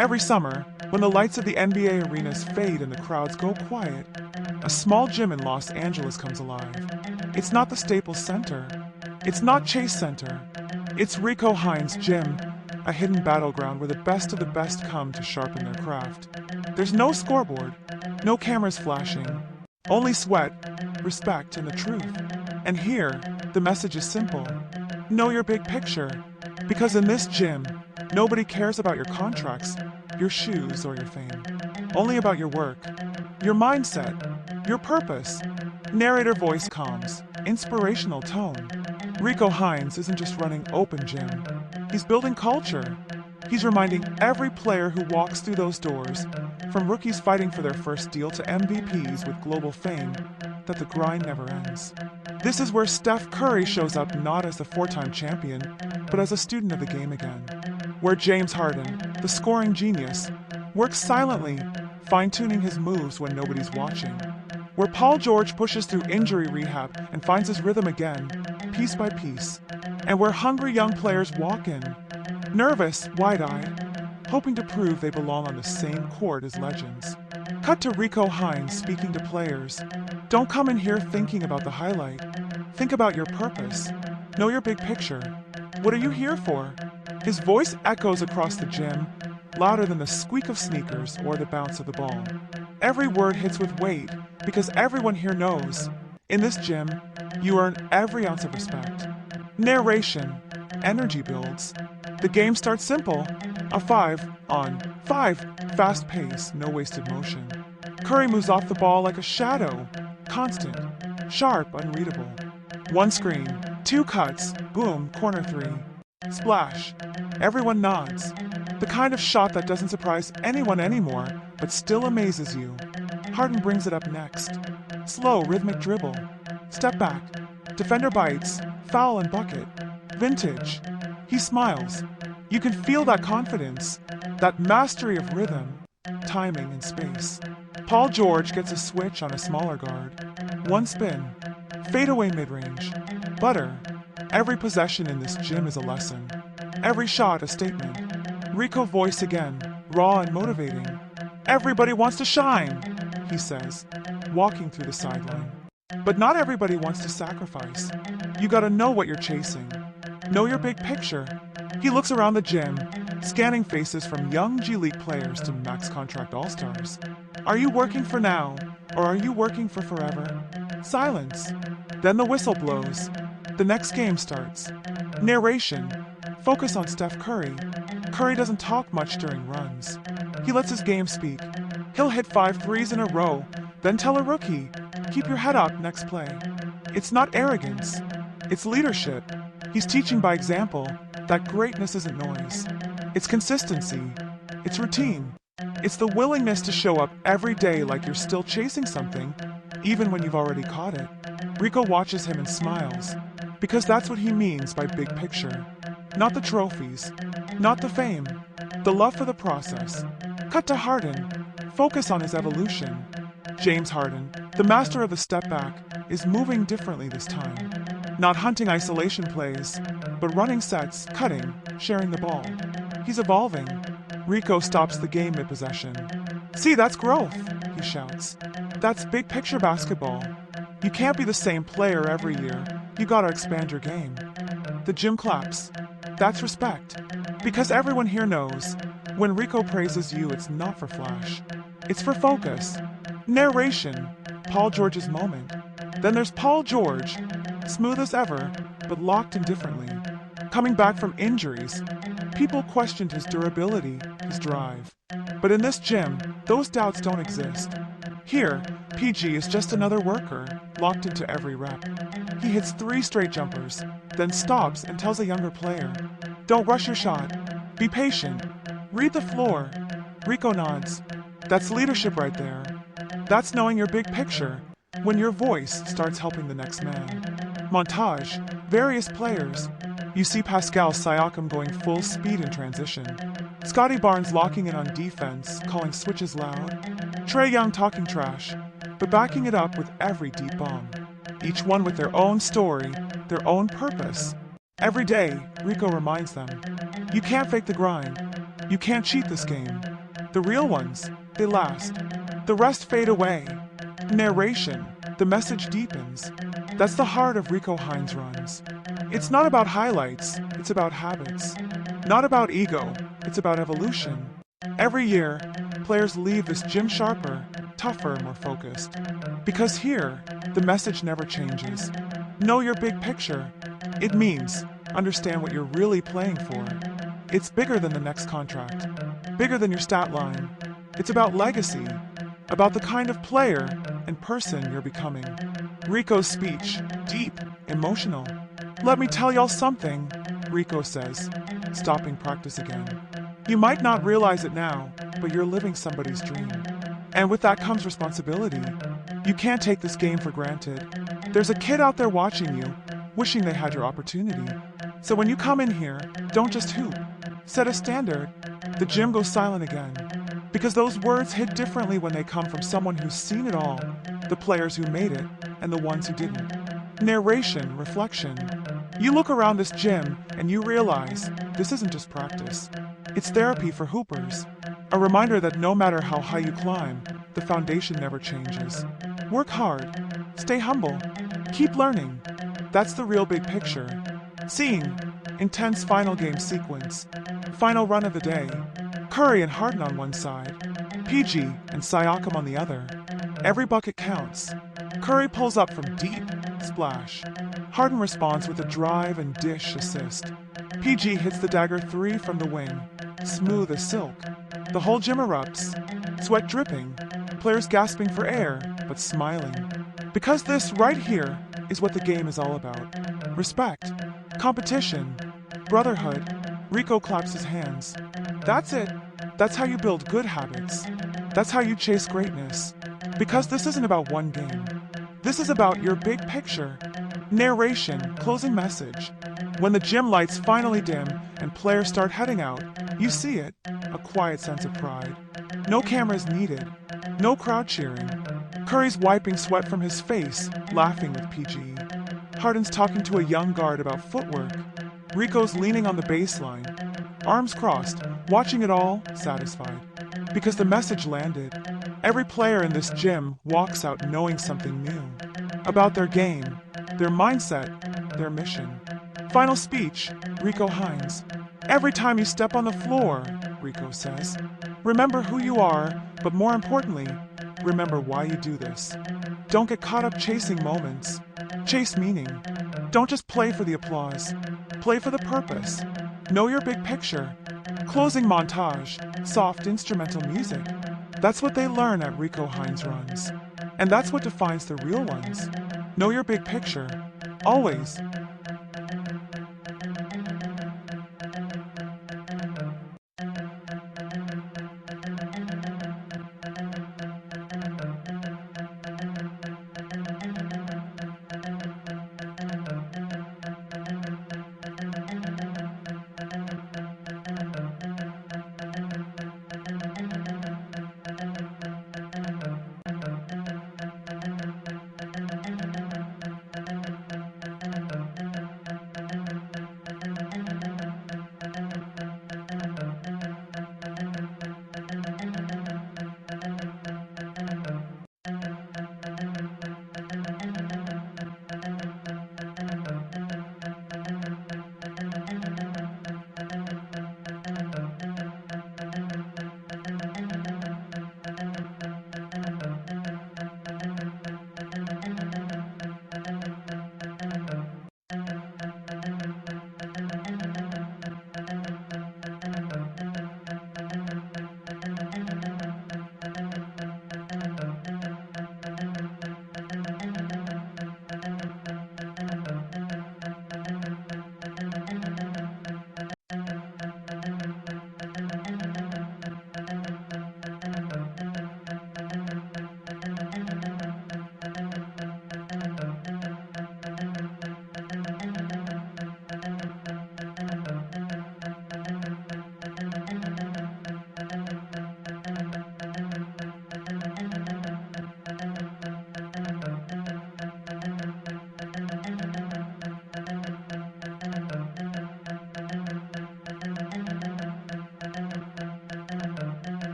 Every summer, when the lights of the NBA arenas fade and the crowds go quiet, a small gym in Los Angeles comes alive. It's not the Staples Center. It's not Chase Center. It's Rico Hines' gym, a hidden battleground where the best of the best come to sharpen their craft. There's no scoreboard, no cameras flashing, only sweat, respect, and the truth. And here, the message is simple. Know your big picture. Because in this gym, nobody cares about your contracts, your shoes, or your fame. Only about your work, your mindset, your purpose. Narrator voice calms, inspirational tone. Rico Hines isn't just running open gym. He's building culture. He's reminding every player who walks through those doors, from rookies fighting for their first deal to MVPs with global fame, that the grind never ends. This is where Steph Curry shows up not as the four-time champion, but as a student of the game again. Where James Harden, the scoring genius, works silently, fine-tuning his moves when nobody's watching. Where Paul George pushes through injury rehab and finds his rhythm again, piece by piece. And where hungry young players walk in, nervous, wide-eyed, hoping to prove they belong on the same court as legends. Cut to Rico Hines speaking to players. Don't come in here thinking about the highlight. Think about your purpose. Know your big picture. What are you here for? His voice echoes across the gym, louder than the squeak of sneakers or the bounce of the ball. Every word hits with weight, because everyone here knows, in this gym, you earn every ounce of respect. Narration. Energy builds. The game starts simple. A 5-on-5. Fast pace, no wasted motion. Curry moves off the ball like a shadow. Constant. Sharp, unreadable. One screen. Two cuts. Boom, corner three. Splash. Everyone nods. The kind of shot that doesn't surprise anyone anymore, but still amazes you. Harden brings it up next. Slow, rhythmic dribble. Step back. Defender bites. Foul and bucket. Vintage. He smiles. You can feel that confidence, that mastery of rhythm, timing, and space. Paul George gets a switch on a smaller guard. One spin. Fadeaway mid-range. Butter. Every possession in this gym is a lesson. Every shot a statement. Rico voice again, raw and motivating. Everybody wants to shine, he says, walking through the sideline. But not everybody wants to sacrifice. You gotta know what you're chasing. Know your big picture. He looks around the gym, scanning faces from young G League players to max contract all-stars. Are you working for now, or are you working for forever? Silence. Then the whistle blows. The next game starts. Narration. Focus on Steph Curry. Curry doesn't talk much during runs. He lets his game speak. He'll hit 5 threes in a row, then tell a rookie, keep your head up next play. It's not arrogance. It's leadership. He's teaching by example that greatness isn't noise. It's consistency. It's routine. It's the willingness to show up every day like you're still chasing something, even when you've already caught it. Rico watches him and smiles, because that's what he means by big picture. Not the trophies, not the fame, the love for the process. Cut to Harden. Focus on his evolution. James Harden, the master of the step back, is moving differently this time. Not hunting isolation plays, but running sets, cutting, sharing the ball. He's evolving. Rico stops the game mid-possession. See, that's growth, he shouts. That's big picture basketball. You can't be the same player every year. You gotta expand your game. The gym claps. That's respect. Because everyone here knows, when Rico praises you, it's not for flash. It's for focus. Narration. Paul George's moment. Then there's Paul George, smooth as ever, but locked in differently. Coming back from injuries, people questioned his durability, his drive. But in this gym, those doubts don't exist. Here, PG is just another worker, locked into every rep. He hits 3 straight jumpers, then stops and tells a younger player, don't rush your shot. Be patient. Read the floor. Rico nods. That's leadership right there. That's knowing your big picture, when your voice starts helping the next man. Montage. Various players. You see Pascal Siakam going full speed in transition. Scotty Barnes locking in on defense, calling switches loud. Trae Young talking trash, but backing it up with every deep bomb. Each one with their own story, their own purpose. Every day, Rico reminds them, you can't fake the grind. You can't cheat this game. The real ones, they last. The rest fade away. Narration, the message deepens. That's the heart of Rico Hines runs. It's not about highlights, it's about habits. Not about ego, it's about evolution. Every year, players leave this gym sharper, tougher, more focused. Because here, the message never changes. Know your big picture. It means understand what you're really playing for. It's bigger than the next contract, bigger than your stat line. It's about legacy, about the kind of player and person you're becoming. Rico's speech, deep, emotional. Let me tell y'all something, Rico says, stopping practice again. You might not realize it now, but you're living somebody's dream. And with that comes responsibility. You can't take this game for granted. There's a kid out there watching you, wishing they had your opportunity. So when you come in here, don't just hoop. Set a standard. The gym goes silent again. Because those words hit differently when they come from someone who's seen it all, the players who made it, and the ones who didn't. Narration, reflection. You look around this gym and you realize this isn't just practice. It's therapy for hoopers. A reminder that no matter how high you climb, the foundation never changes. Work hard. Stay humble. Keep learning. That's the real big picture. Scene. Intense final game sequence. Final run of the day. Curry and Harden on one side. PG and Siakam on the other. Every bucket counts. Curry pulls up from deep. Splash. Harden responds with a drive and dish assist. PG hits the dagger 3 from the wing. Smooth as silk. The whole gym erupts. Sweat dripping. Players gasping for air, but smiling. Because this right here is what the game is all about. Respect. Competition. Brotherhood. Rico claps his hands. That's it. That's how you build good habits. That's how you chase greatness. Because this isn't about one game. This is about your big picture. Narration, closing message. When the gym lights finally dim and players start heading out, you see it, a quiet sense of pride. No cameras needed. No crowd cheering. Curry's wiping sweat from his face, laughing with PG. Harden's talking to a young guard about footwork. Rico's leaning on the baseline, arms crossed, watching it all, satisfied. Because the message landed. Every player in this gym walks out knowing something new. About their game, their mindset, their mission. Final speech, Rico Hines. Every time you step on the floor, Rico says, remember who you are, but more importantly, remember why you do this. Don't get caught up chasing moments. Chase meaning. Don't just play for the applause. Play for the purpose. Know your big picture. Closing montage, soft instrumental music. That's what they learn at Rico Hines runs. And that's what defines the real ones. Know your big picture. Always.